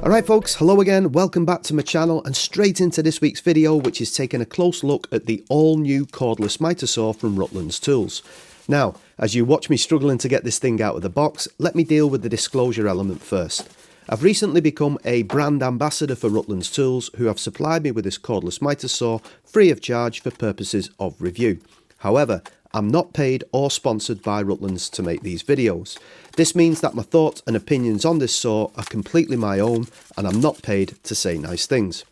Alright folks, hello again, welcome back to my channel and straight into this week's video, which is taking a close look at the all new cordless mitre saw from Rutlands Tools. Now, as you watch me struggling to get this thing out of the box, let me deal with the disclosure element first. I've recently become a brand ambassador for Rutlands Tools, who have supplied me with this cordless mitre saw free of charge for purposes of review. However, I'm not paid or sponsored by Rutlands to make these videos. This means that my thoughts and opinions on this saw are completely my own and I'm not paid to say nice things.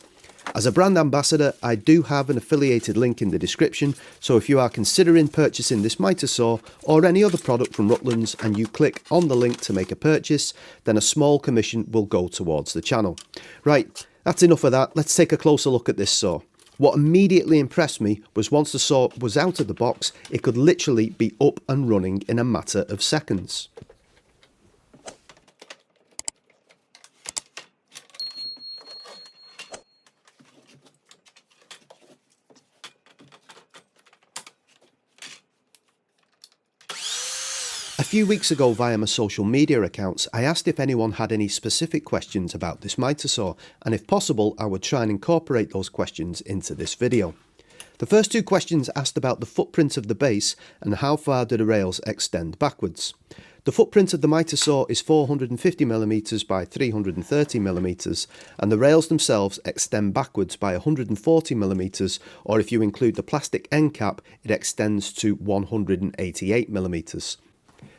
As a brand ambassador, I do have an affiliated link in the description, so if you are considering purchasing this mitre saw or any other product from Rutlands and you click on the link to make a purchase, then a small commission will go towards the channel. Right, that's enough of that. Let's take a closer look at this saw. What immediately impressed me was once the saw was out of the box, it could literally be up and running in a matter of seconds. A few weeks ago via my social media accounts, I asked if anyone had any specific questions about this mitre saw, and if possible I would try and incorporate those questions into this video. The first two questions asked about the footprint of the base and how far do the rails extend backwards. The footprint of the mitre saw is 450mm by 330mm and the rails themselves extend backwards by 140mm, or if you include the plastic end cap it extends to 188mm.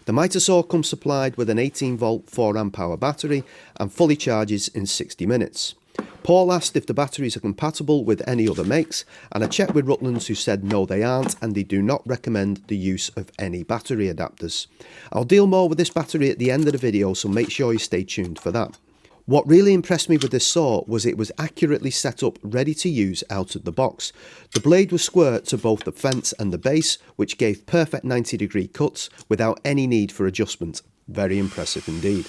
The mitre saw comes supplied with an 18V 4Ah battery and fully charges in 60 minutes. Paul asked if the batteries are compatible with any other makes, and I checked with Rutlands, who said no they aren't and they do not recommend the use of any battery adapters. I'll deal more with this battery at the end of the video, so make sure you stay tuned for that. What really impressed me with this saw was it was accurately set up, ready to use out of the box. The blade was square to both the fence and the base, which gave perfect 90-degree cuts without any need for adjustment. Very impressive indeed.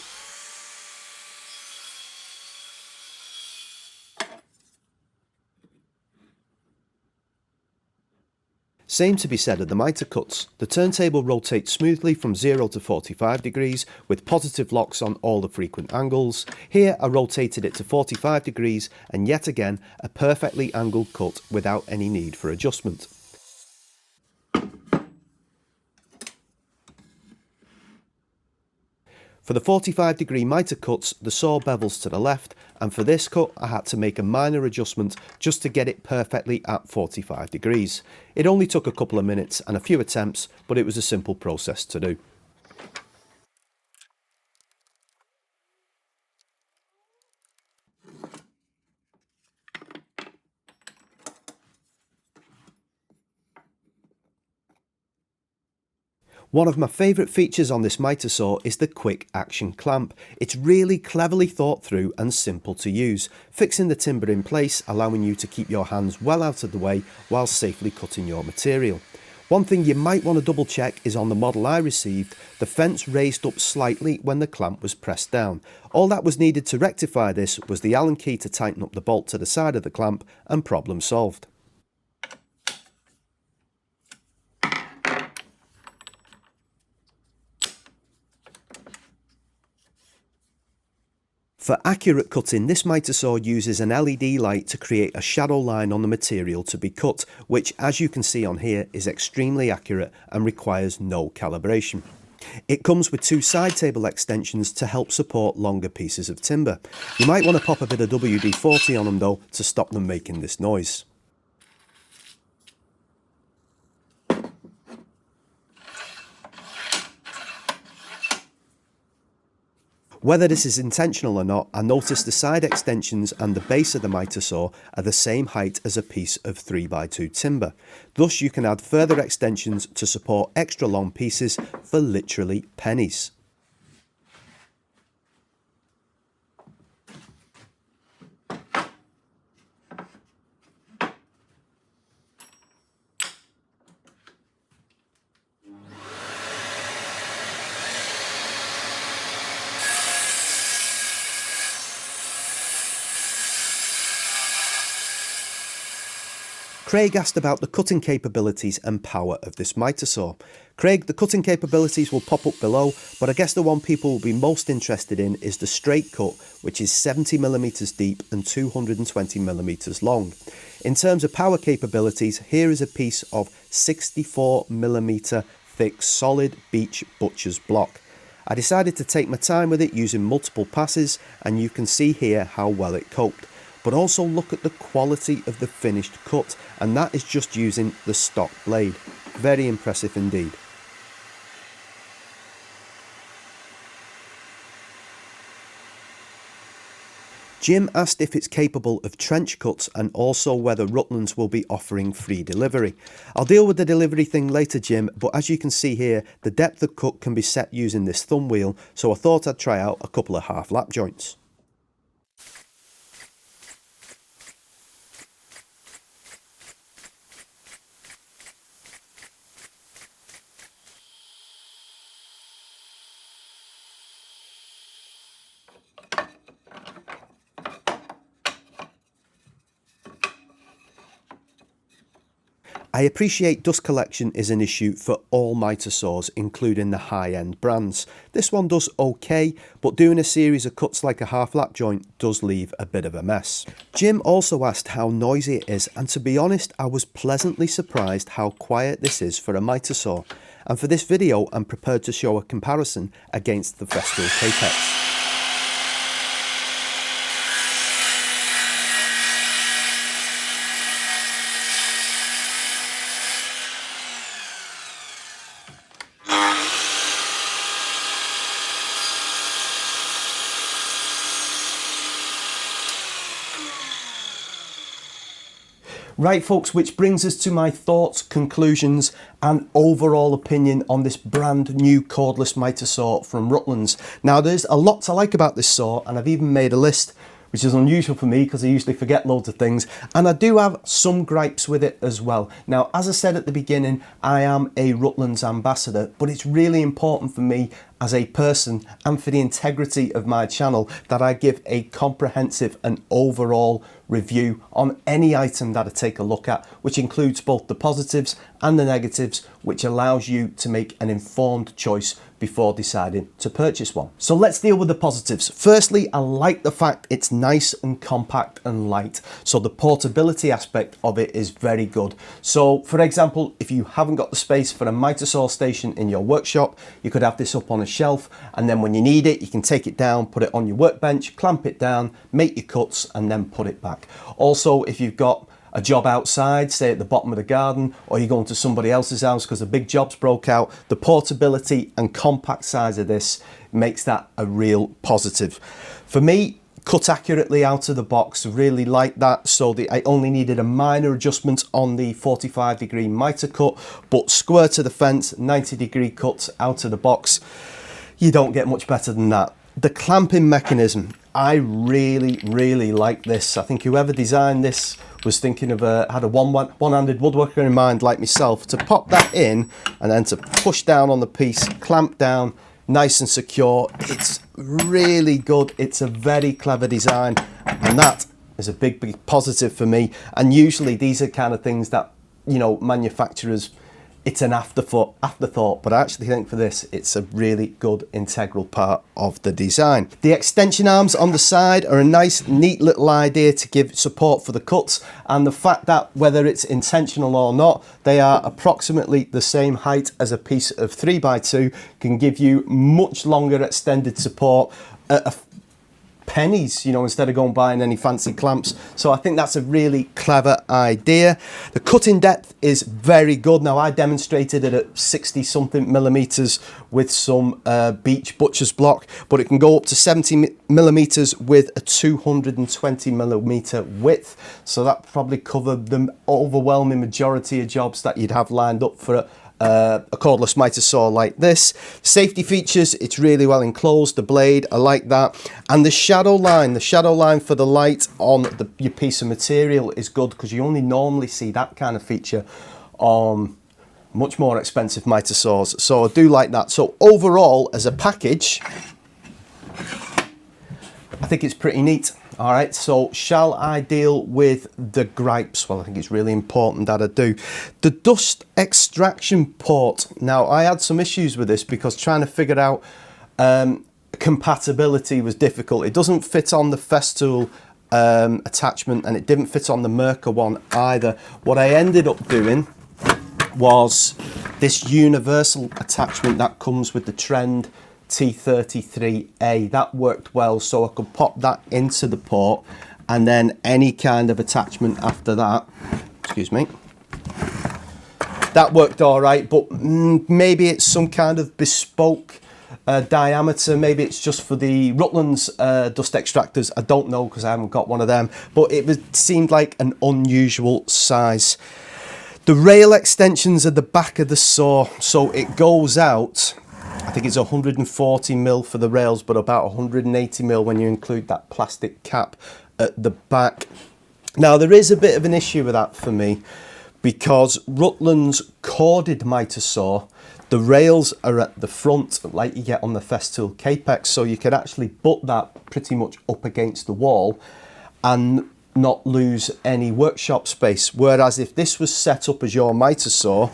Same to be said of the mitre cuts. The turntable rotates smoothly from 0 to 45 degrees with positive locks on all the frequent angles. Here I rotated it to 45 degrees and yet again a perfectly angled cut without any need for adjustment. For the 45-degree mitre cuts, the saw bevels to the left, and for this cut I had to make a minor adjustment just to get it perfectly at 45 degrees. It only took a couple of minutes and a few attempts, but it was a simple process to do. One of my favourite features on this mitre saw is the quick action clamp. It's really cleverly thought through and simple to use, fixing the timber in place, allowing you to keep your hands well out of the way while safely cutting your material. One thing you might want to double check is on the model I received, the fence raised up slightly when the clamp was pressed down. All that was needed to rectify this was the Allen key to tighten up the bolt to the side of the clamp, and problem solved. For accurate cutting, this mitre saw uses an LED light to create a shadow line on the material to be cut, which as you can see on here is extremely accurate and requires no calibration. It comes with two side table extensions to help support longer pieces of timber. You might want to pop a bit of WD-40 on them though to stop them making this noise. Whether this is intentional or not, I noticed the side extensions and the base of the mitre saw are the same height as a piece of 3x2 timber. Thus you can add further extensions to support extra long pieces for literally pennies. Craig asked about the cutting capabilities and power of this mitre saw. Craig, the cutting capabilities will pop up below, but I guess the one people will be most interested in is the straight cut, which is 70mm deep and 220mm long. In terms of power capabilities, here is a piece of 64mm thick solid beech butcher's block. I decided to take my time with it using multiple passes, and you can see here how well it coped. But also look at the quality of the finished cut, and that is just using the stock blade. Very impressive indeed. Jim asked if it's capable of trench cuts and also whether Rutlands will be offering free delivery. I'll deal with the delivery thing later, Jim, but as you can see here, the depth of cut can be set using this thumb wheel, so I thought I'd try out a couple of half lap joints. I appreciate dust collection is an issue for all mitre saws, including the high-end brands. This one does okay, but doing a series of cuts like a half lap joint does leave a bit of a mess. Jim also asked how noisy it is, and to be honest, I was pleasantly surprised how quiet this is for a mitre saw. And for this video, I'm prepared to show a comparison against the Festool Capex. Right folks, which brings us to my thoughts, conclusions and overall opinion on this brand new cordless mitre saw from Rutlands. Now there's a lot to like about this saw, and I've even made a list, which is unusual for me because I usually forget loads of things, and I do have some gripes with it as well. Now, as I said at the beginning, I am a Rutlands ambassador, but it's really important for me as a person and for the integrity of my channel that I give a comprehensive and overall review on any item that I take a look at, which includes both the positives and the negatives, which allows you to make an informed choice before deciding to purchase one. So let's deal with the positives. Firstly, I like the fact it's nice and compact and light. So the portability aspect of it is very good. So for example, if you haven't got the space for a mitre saw station in your workshop, you could have this up on a shelf, and then when you need it, you can take it down, put it on your workbench, clamp it down, make your cuts, and then put it back. Also, if you've got a job outside, say at the bottom of the garden, or you're going to somebody else's house because a big job's broke out, the portability and compact size of this makes that a real positive. For me, cut accurately out of the box, really like that. So I only needed a minor adjustment on the 45-degree mitre cut, but square to the fence, 90-degree cuts out of the box, you don't get much better than that. The clamping mechanism, I really like this. I think whoever designed this was thinking of had a one-handed woodworker in mind like myself, to pop that in and then to push down on the piece, clamp down, nice and secure. It's really good. It's a very clever design, and that is a big positive for me. And usually these are kind of things that, you know, manufacturers, it's an afterthought, but I actually think for this, it's a really good integral part of the design. The extension arms on the side are a nice, neat little idea to give support for the cuts, and the fact that whether it's intentional or not, they are approximately the same height as a piece of 3x2 can give you much longer extended support at pennies, you know, instead of going buying any fancy clamps. So I think that's a really clever idea. The cutting depth is very good. Now, I demonstrated it at 60 something millimeters with some beech butcher's block, but it can go up to 70 millimeters with a 220 millimeter width. So that probably covered the overwhelming majority of jobs that you'd have lined up for a cordless mitre saw like this. Safety features, it's really well enclosed, the blade, I like that. And the shadow line for the light on your piece of material is good, because you only normally see that kind of feature on much more expensive mitre saws. So I do like that. So overall, as a package, I think it's pretty neat. All right, so shall I deal with the gripes? Well, I think it's really important that I do. The dust extraction port. Now, I had some issues with this because trying to figure out compatibility was difficult. It doesn't fit on the Festool attachment, and it didn't fit on the Merkur one either. What I ended up doing was this universal attachment that comes with the Trend T33A. That worked well, so I could pop that into the port, and then any kind of attachment after that, excuse me, that worked all right. But maybe it's some kind of bespoke diameter. Maybe it's just for the Rutlands dust extractors. I don't know, because I haven't got one of them, but seemed like an unusual size. The rail extensions at the back of the saw, so it goes out, I think it's 140mm for the rails, but about 180mm when you include that plastic cap at the back. Now, there is a bit of an issue with that for me, because Rutland's corded mitre saw, the rails are at the front like you get on the Festool Capex, so you could actually butt that pretty much up against the wall and not lose any workshop space. Whereas if this was set up as your mitre saw,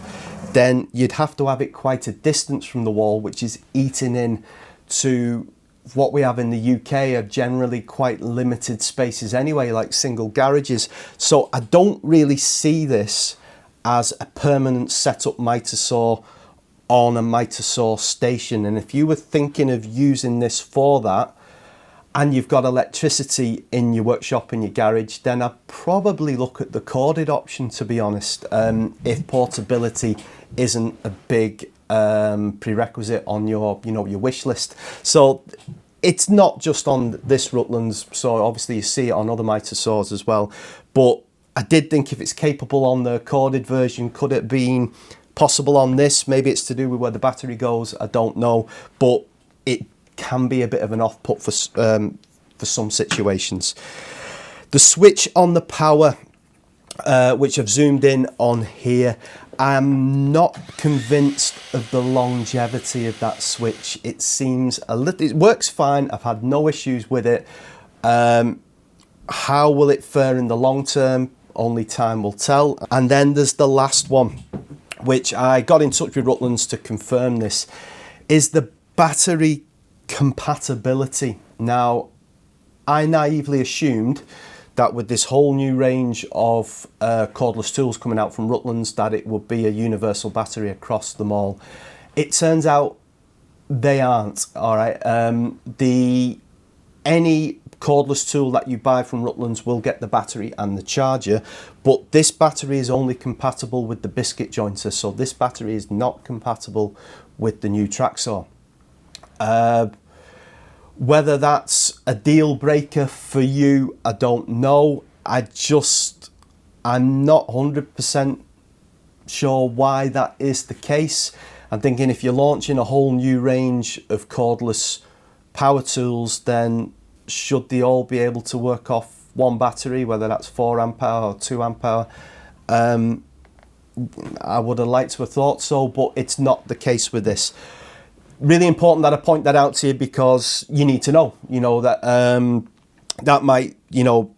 then you'd have to have it quite a distance from the wall, which is eating in to what we have in the UK are generally quite limited spaces anyway, like single garages. So I don't really see this as a permanent setup mitre saw on a mitre saw station. And if you were thinking of using this for that, and you've got electricity in your workshop, in your garage, then I'd probably look at the corded option, to be honest, if portability isn't a big prerequisite on your, your wish list. So it's not just on this Rutlands saw, obviously you see it on other mitre saws as well, but I did think if it's capable on the corded version, could it been possible on this? Maybe it's to do with where the battery goes, I don't know, but it can be a bit of an off-put for some situations. The switch on the power, which I've zoomed in on here, I'm not convinced of the longevity of that switch. It seems a little, it works fine, I've had no issues with it. How will it fare in the long term? Only time will tell. And then there's the last one, which I got in touch with Rutlands to confirm this, is the battery compatibility. Now, I naively assumed that with this whole new range of cordless tools coming out from Rutlands, that it would be a universal battery across them all. It turns out they aren't, all right. Any cordless tool that you buy from Rutlands will get the battery and the charger, but this battery is only compatible with the biscuit jointer, so this battery is not compatible with the new track saw. Whether that's a deal breaker for you, I don't know. I'm not 100% sure why that is the case. I'm thinking if you're launching a whole new range of cordless power tools, then should they all be able to work off one battery, whether that's 4 amp hour or 2 amp hour? I would have liked to have thought so, but it's not the case with this. Really important that I point that out to you, because you need to know, that that might,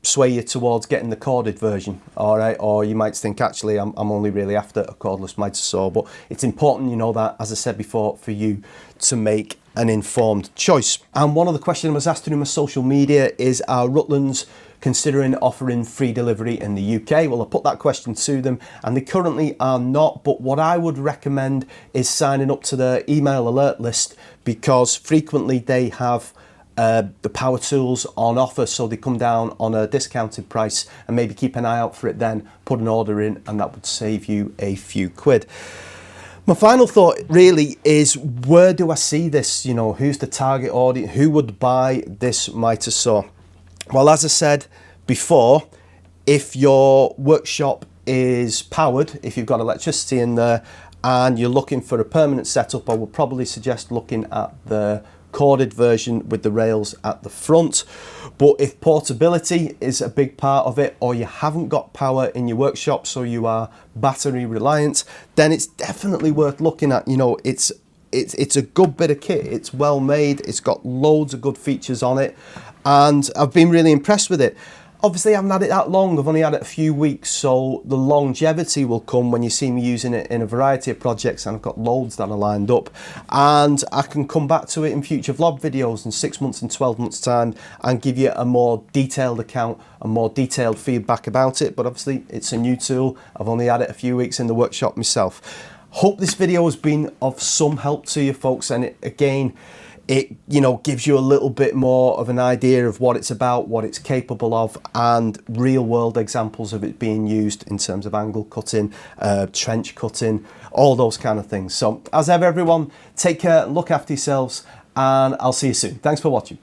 sway you towards getting the corded version, all right? Or you might think, actually, I'm only really after a cordless mitre saw. But it's important, that, as I said before, for you to make an informed choice. And one of the questions I was asked through my social media is, are Rutlands considering offering free delivery in the UK? Well, I put that question to them, and they currently are not. But what I would recommend is signing up to their email alert list, because frequently they have the power tools on offer, so they come down on a discounted price, and maybe keep an eye out for it then, put an order in, and that would save you a few quid. My final thought really is, where do I see this? Who's the target audience? Who would buy this mitre saw? Well, as I said before, if your workshop is powered, if you've got electricity in there and you're looking for a permanent setup, I would probably suggest looking at the corded version with the rails at the front. But if portability is a big part of it, or you haven't got power in your workshop, so you are battery reliant, then it's definitely worth looking at. It's a good bit of kit. It's well made. It's got loads of good features on it. and I've been really impressed with it. Obviously I haven't had it that long, I've only had it a few weeks, so the longevity will come when you see me using it in a variety of projects, and I've got loads that are lined up, and I can come back to it in future vlog videos in 6 months and 12 months time and give you a more detailed account and more detailed feedback about it. But obviously it's a new tool, I've only had it a few weeks in the workshop myself. Hope this video has been of some help to you folks, and it gives you a little bit more of an idea of what it's about, what it's capable of, and real world examples of it being used in terms of angle cutting, trench cutting, all those kind of things. So as ever everyone, take care, look after yourselves, and I'll see you soon. Thanks for watching.